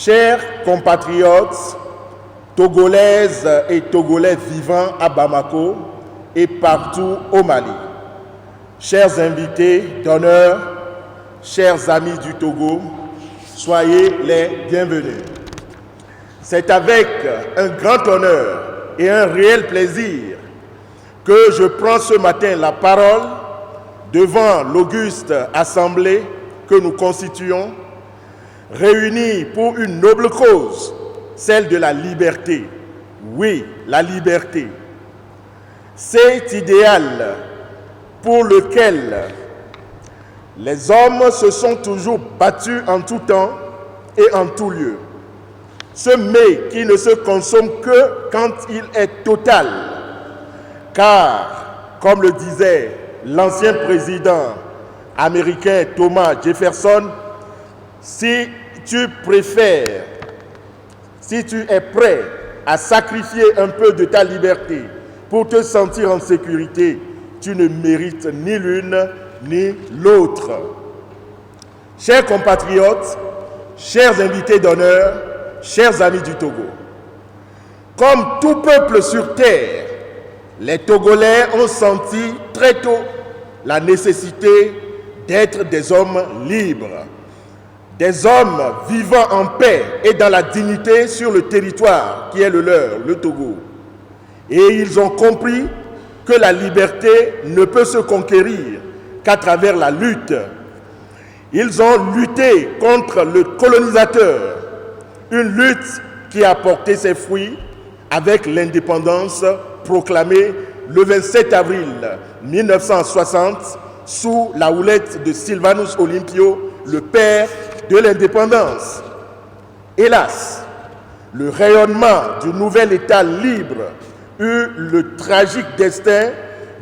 Chers compatriotes, Togolaises et Togolais vivant à Bamako et partout au Mali, chers invités d'honneur, chers amis du Togo, soyez les bienvenus. C'est avec un grand honneur et un réel plaisir que je prends ce matin la parole devant l'auguste assemblée que nous constituons, réunis pour une noble cause, celle de la liberté. Oui, la liberté. Cet idéal pour lequel les hommes se sont toujours battus en tout temps et en tout lieu. Ce mets qui ne se consomme que quand il est total. Car, comme le disait l'ancien président américain Thomas Jefferson, si tu es prêt à sacrifier un peu de ta liberté pour te sentir en sécurité, tu ne mérites ni l'une ni l'autre. Chers compatriotes, chers invités d'honneur, chers amis du Togo, comme tout peuple sur terre, les Togolais ont senti très tôt la nécessité d'être des hommes libres, des hommes vivant en paix et dans la dignité sur le territoire qui est le leur, le Togo. Et ils ont compris que la liberté ne peut se conquérir qu'à travers la lutte. Ils ont lutté contre le colonisateur, une lutte qui a porté ses fruits avec l'indépendance proclamée le 27 avril 1960 sous la houlette de Sylvanus Olympio, le père de l'indépendance. Hélas, le rayonnement du nouvel État libre eut le tragique destin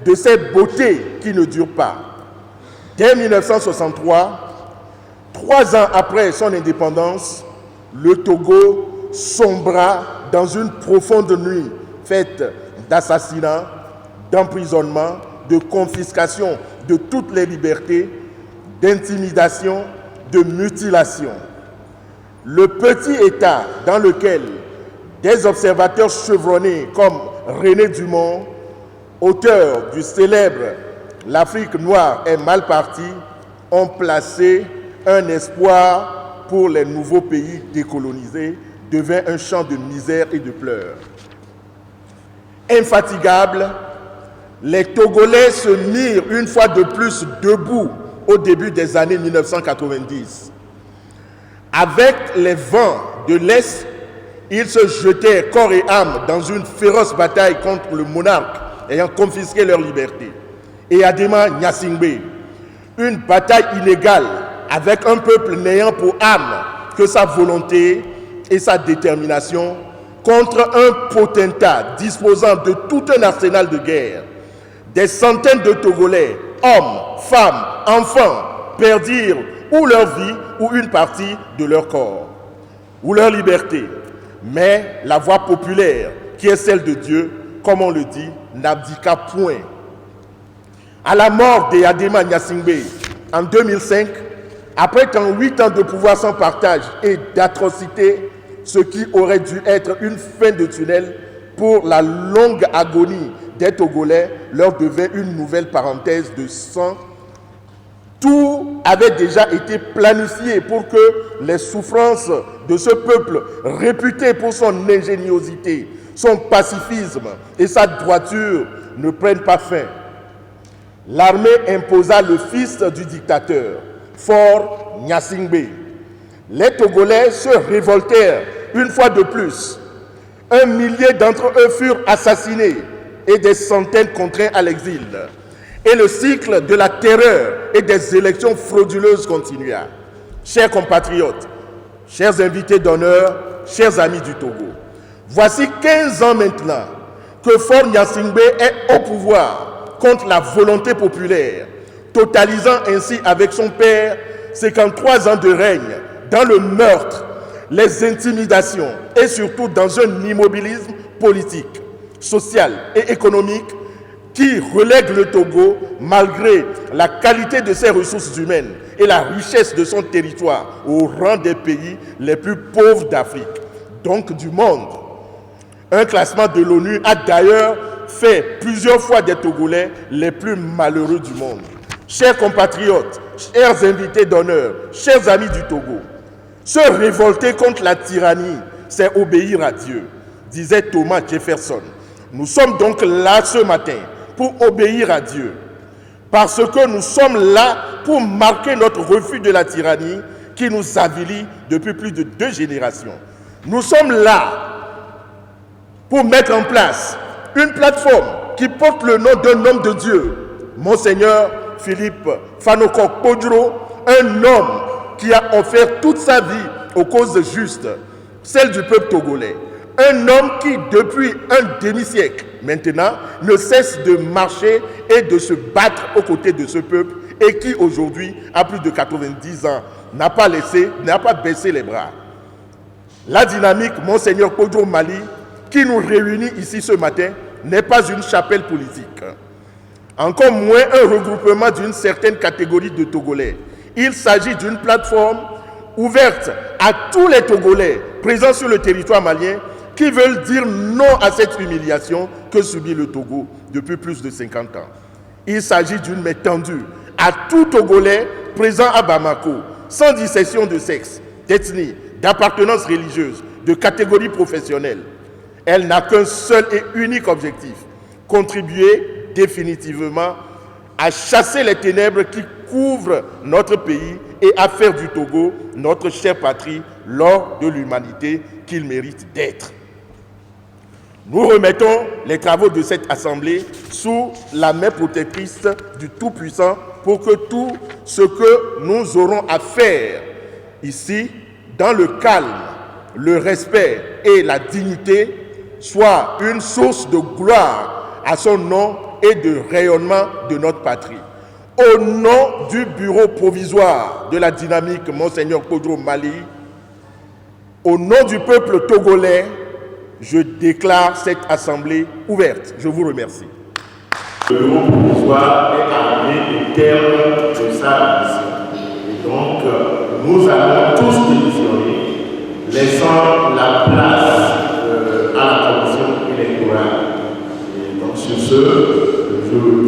de ces beautés qui ne durent pas. Dès 1963, 3 ans après son indépendance, le Togo sombra dans une profonde nuit faite d'assassinats, d'emprisonnements, de confiscation de toutes les libertés, d'intimidation, de mutilation. Le petit État dans lequel des observateurs chevronnés comme René Dumont, auteur du célèbre « L'Afrique noire est mal partie », ont placé un espoir pour les nouveaux pays décolonisés, devint un champ de misère et de pleurs. Infatigables, les Togolais se mirent une fois de plus debout au début des années 1990. Avec les vents de l'Est, ils se jetaient corps et âme dans une féroce bataille contre le monarque ayant confisqué leur liberté. Et Adema Gnassingbé, une bataille inégale avec un peuple n'ayant pour âme que sa volonté et sa détermination contre un potentat disposant de tout un arsenal de guerre. Des centaines de Togolais, hommes, femmes, enfants, perdirent ou leur vie ou une partie de leur corps, ou leur liberté. Mais la voix populaire, qui est celle de Dieu, comme on le dit, n'abdiqua point. À la mort de Adema Gnassingbé en 2005, après 8 ans de pouvoir sans partage et d'atrocité, ce qui aurait dû être une fin de tunnel pour la longue agonie des Togolais, leur devait une nouvelle parenthèse de sang. Tout avait déjà été planifié pour que les souffrances de ce peuple, réputé pour son ingéniosité, son pacifisme et sa droiture, ne prennent pas fin. L'armée imposa le fils du dictateur, Faure Gnassingbé. Les Togolais se révoltèrent une fois de plus. 1 millier d'entre eux furent assassinés et des centaines contraints à l'exil. Et le cycle de la terreur et des élections frauduleuses continua. Chers compatriotes, chers invités d'honneur, chers amis du Togo, voici 15 ans maintenant que Faure Gnassingbé est au pouvoir contre la volonté populaire, totalisant ainsi avec son père 53 ans de règne dans le meurtre, les intimidations et surtout dans un immobilisme politique, social et économique qui relègue le Togo, malgré la qualité de ses ressources humaines et la richesse de son territoire, au rang des pays les plus pauvres d'Afrique, donc du monde. Un classement de l'ONU a d'ailleurs fait plusieurs fois des Togolais les plus malheureux du monde. Chers compatriotes, chers invités d'honneur, chers amis du Togo, se révolter contre la tyrannie, c'est obéir à Dieu, disait Thomas Jefferson. Nous sommes donc là ce matin pour obéir à Dieu, parce que nous sommes là pour marquer notre refus de la tyrannie qui nous avilit depuis plus de 2 générations. Nous sommes là pour mettre en place une plateforme qui porte le nom d'un homme de Dieu, Monseigneur Philippe Fanokok Podjoro, un homme qui a offert toute sa vie aux causes justes, celle du peuple togolais. Un homme qui, depuis un demi-siècle maintenant, ne cesse de marcher et de se battre aux côtés de ce peuple et qui, aujourd'hui, à plus de 90 ans, n'a pas baissé les bras. La dynamique Monseigneur Podjoro Mali, qui nous réunit ici ce matin, n'est pas une chapelle politique. Encore moins un regroupement d'une certaine catégorie de Togolais. Il s'agit d'une plateforme ouverte à tous les Togolais présents sur le territoire malien qui veulent dire non à cette humiliation que subit le Togo depuis plus de 50 ans. Il s'agit d'une main tendue à tout Togolais présent à Bamako, sans distinction de sexe, d'ethnie, d'appartenance religieuse, de catégorie professionnelle. Elle n'a qu'un seul et unique objectif, contribuer définitivement à chasser les ténèbres qui couvrent notre pays et à faire du Togo notre chère patrie lors de l'humanité qu'il mérite d'être. Nous remettons les travaux de cette Assemblée sous la main protectrice du Tout-Puissant pour que tout ce que nous aurons à faire ici, dans le calme, le respect et la dignité, soit une source de gloire à son nom et de rayonnement de notre patrie. Au nom du bureau provisoire de la dynamique Monseigneur Podjoro Mali, au nom du peuple togolais, je déclare cette assemblée ouverte. Je vous remercie. Le bureau provisoire est arrivé au terme de sa mission. Et donc, nous allons tous démissionner, laissant la place à la commission électorale. Et donc, sur ce,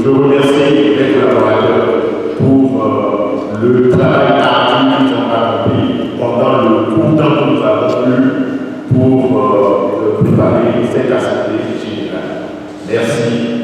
je remercie les collaborateurs pour le travail ardu qu'ils ont accompli pendant le court temps que nous avons eu pour préparer cette assemblée générale. Merci.